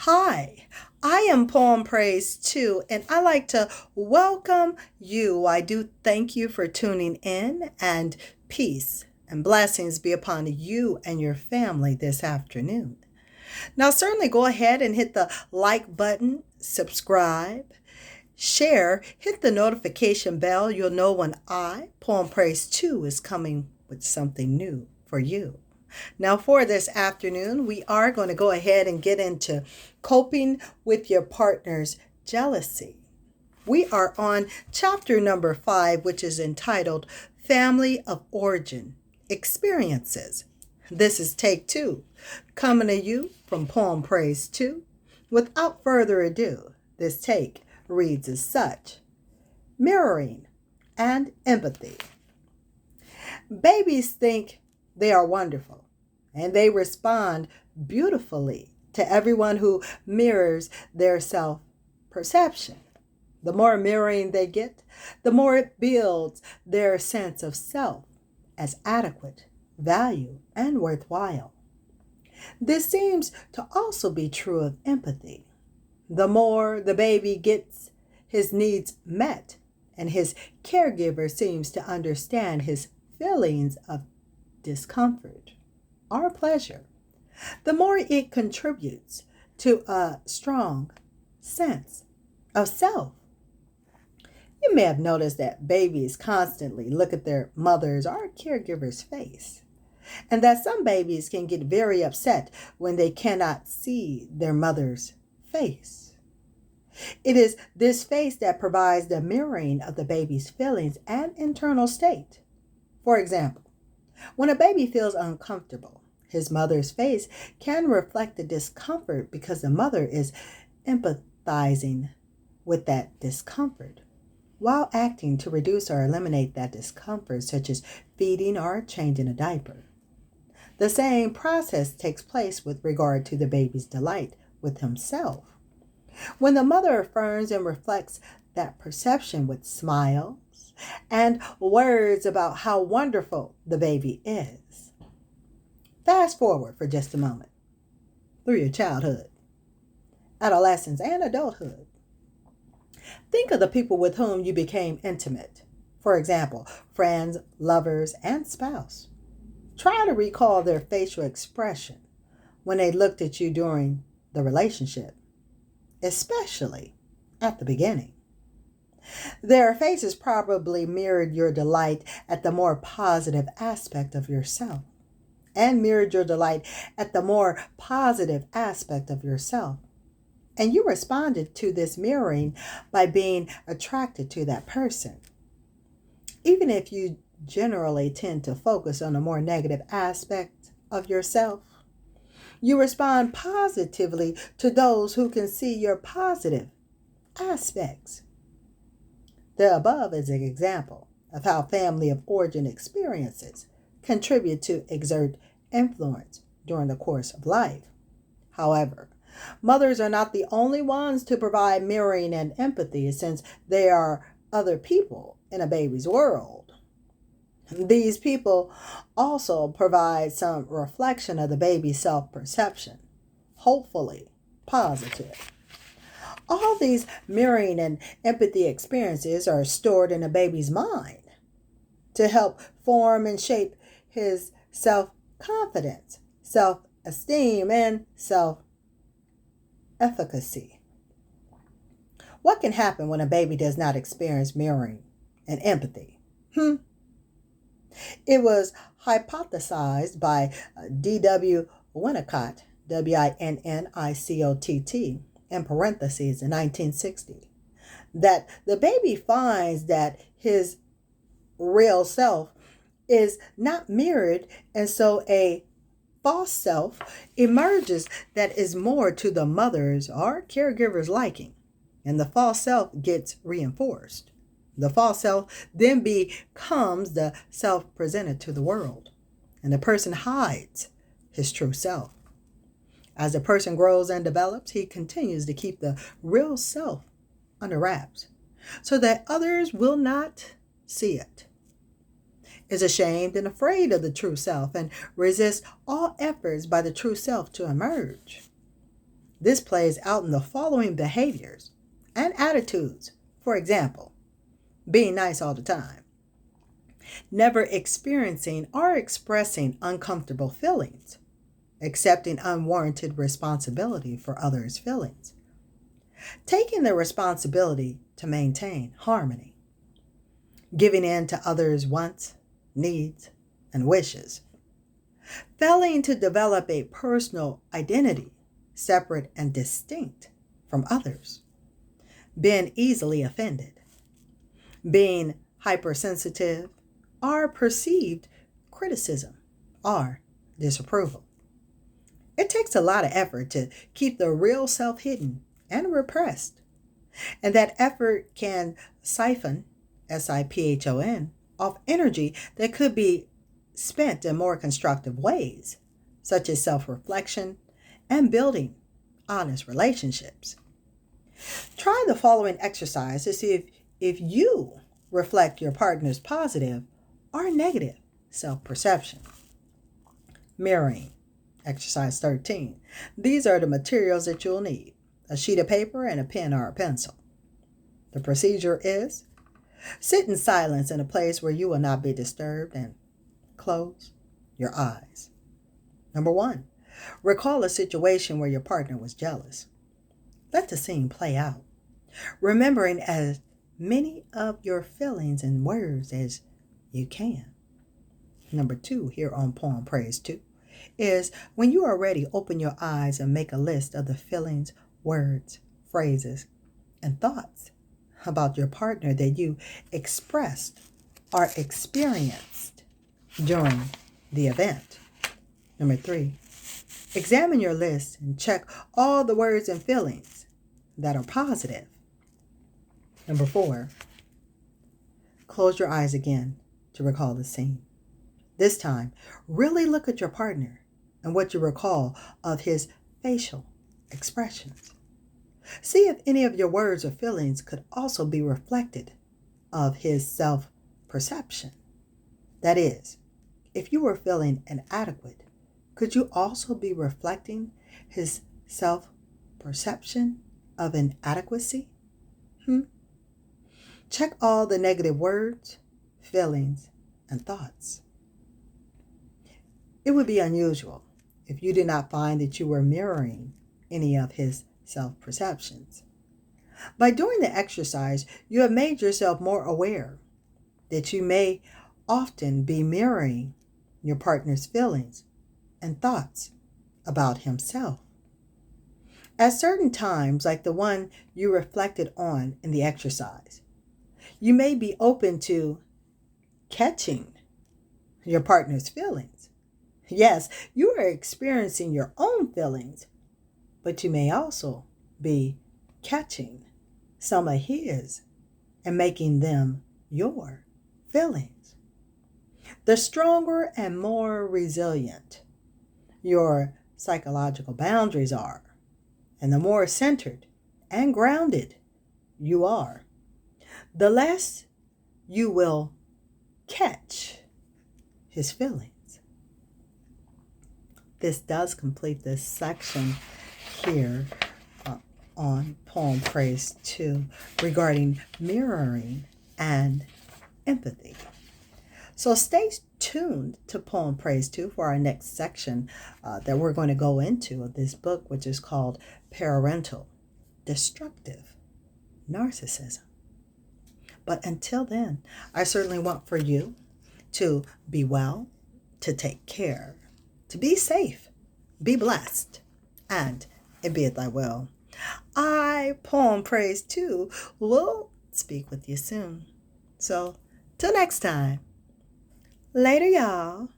Hi, I am Poem Praise 2, and I like to welcome you. I do thank you for tuning in, and peace and blessings be upon you and your family this afternoon. Now, certainly go ahead and hit the like button, subscribe, share, hit the notification bell. You'll know when Poem Praise 2, is coming with something new for you. Now, for this afternoon, we are going to go ahead and get into coping with your partner's jealousy. We are on chapter number 5, which is entitled Family of Origin Experiences. This is take 2, coming to you from Poem Praise 2. Without further ado, this take reads as such: Mirroring and Empathy. Babies think they are wonderful, and they respond beautifully to everyone who mirrors their self-perception. The more mirroring they get, the more it builds their sense of self as adequate, value, and worthwhile. This seems to also be true of empathy. The more the baby gets his needs met, and his caregiver seems to understand his feelings of discomfort or pleasure, the more it contributes to a strong sense of self. You may have noticed that babies constantly look at their mother's or caregiver's face, and that some babies can get very upset when they cannot see their mother's face. It is this face that provides the mirroring of the baby's feelings and internal state. For example, when a baby feels uncomfortable, his mother's face can reflect the discomfort because the mother is empathizing with that discomfort while acting to reduce or eliminate that discomfort, such as feeding or changing a diaper. The same process takes place with regard to the baby's delight with himself. When the mother affirms and reflects that perception with smiles and words about how wonderful the baby is. Fast forward for just a moment through your childhood, adolescence, and adulthood. Think of the people with whom you became intimate. For example, friends, lovers, and spouse. Try to recall their facial expression when they looked at you during the relationship, especially at the beginning. Their faces probably mirrored your delight at the more positive aspect of yourself, and mirrored your delight at the more positive aspect of yourself. And you responded to this mirroring by being attracted to that person. Even if you generally tend to focus on a more negative aspect of yourself, you respond positively to those who can see your positive aspects. The above is an example of how family of origin experiences contribute to exert influence during the course of life. However, mothers are not the only ones to provide mirroring and empathy, since they are other people in a baby's world. These people also provide some reflection of the baby's self-perception, hopefully positive. All these mirroring and empathy experiences are stored in a baby's mind to help form and shape his self-confidence, self-esteem, and self-efficacy. What can happen when a baby does not experience mirroring and empathy? It was hypothesized by D.W. Winnicott, Winnicott, in parentheses, in 1960, that the baby finds that his real self is not mirrored, and so a false self emerges that is more to the mother's or caregiver's liking, and the false self gets reinforced. The false self then becomes the self presented to the world, and the person hides his true self. As the person grows and develops, he continues to keep the real self under wraps so that others will not see it. Is ashamed and afraid of the true self and resists all efforts by the true self to emerge. This plays out in the following behaviors and attitudes. For example, being nice all the time, never experiencing or expressing uncomfortable feelings, accepting unwarranted responsibility for others' feelings, taking the responsibility to maintain harmony, giving in to others' wants, needs, and wishes, failing to develop a personal identity separate and distinct from others, being easily offended, being hypersensitive or perceived criticism or disapproval. It takes a lot of effort to keep the real self hidden and repressed, and that effort can siphon, siphon, off energy that could be spent in more constructive ways, such as self-reflection and building honest relationships. Try the following exercise to see if you reflect your partner's positive or negative self-perception. Mirroring, exercise 13. These are the materials that you'll need: a sheet of paper and a pen or a pencil. The procedure is: sit in silence in a place where you will not be disturbed and close your eyes. Number 1, recall a situation where your partner was jealous. Let the scene play out, remembering as many of your feelings and words as you can. Number 2, here on Poem Praise 2, is when you are ready, open your eyes and make a list of the feelings, words, phrases, and thoughts about your partner that you expressed or experienced during the event. Number 3, examine your list and check all the words and feelings that are positive. Number 4, close your eyes again to recall the scene. This time, really look at your partner and what you recall of his facial expressions. See if any of your words or feelings could also be reflected of his self-perception. That is, if you were feeling inadequate, could you also be reflecting his self-perception of inadequacy? Check all the negative words, feelings, and thoughts. It would be unusual if you did not find that you were mirroring any of his self-perceptions. By doing the exercise, you have made yourself more aware that you may often be mirroring your partner's feelings and thoughts about himself. At certain times, like the one you reflected on in the exercise, you may be open to catching your partner's feelings. Yes, you are experiencing your own feelings, but you may also be catching some of his and making them your feelings. The stronger and more resilient your psychological boundaries are, and the more centered and grounded you are, the less you will catch his feelings. This does complete this section here on Poem Praise 2 regarding mirroring and empathy. So stay tuned to Poem Praise 2 for our next section that we're going to go into of this book, which is called Parental Destructive Narcissism. But until then, I certainly want for you to be well, to take care, to be safe, be blessed, and it be it thy will. I, Poem Praise 2, will speak with you soon. So, till next time. Later, y'all.